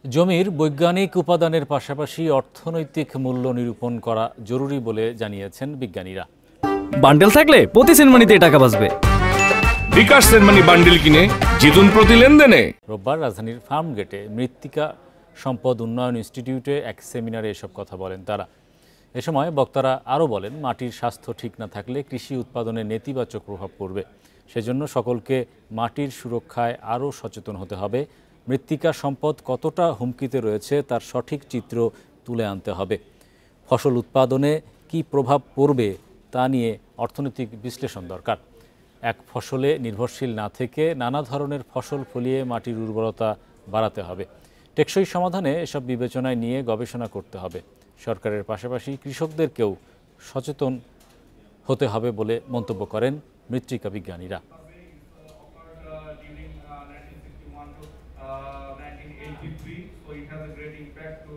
জমির বৈজ্ঞানিক উপাদানের পাশাপাশি অর্থনৈতিক মূল্য নিরূপণ করা জরুরি বলে জানিয়েছেন বিজ্ঞানীরা। বান্ডেল থাকলে প্রতি সেনমানিতে টাকা বাঁচবে। বিকাশ সেনমানি বান্ডেল কিনে জিতুন প্রতি লেনদেনে। রোববার রাজধানীর ফার্মগেটে মৃত্তিকা সম্পদ উন্নয়ন ইনস্টিটিউটে এক সেমিনারে এসব কথা বলেন তারা। এ সময় বক্তারা আরও বলেন, মাটির স্বাস্থ্য ঠিক না থাকলে কৃষি উৎপাদনে নেতিবাচক প্রভাব পড়বে। সেজন্য সকলকে মাটির সুরক্ষায় আরও সচেতন হতে হবে। মৃত্তিকা সম্পদ কতটা হুমকিতে রয়েছে তার সঠিক চিত্র তুলে আনতে হবে। ফসল উৎপাদনে কী প্রভাব পড়বে তা নিয়ে অর্থনৈতিক বিশ্লেষণ দরকার। এক ফসলে নির্ভরশীল না থেকে নানা ধরনের ফসল ফলিয়ে মাটির উর্বরতা বাড়াতে হবে। টেকসই সমাধানে এসব বিবেচনায় নিয়ে গবেষণা করতে হবে। সরকারের পাশাপাশি কৃষকদেরকেও সচেতন হতে হবে বলে মন্তব্য করেন মৃত্তিকা বিজ্ঞানীরা। So it has a great impact to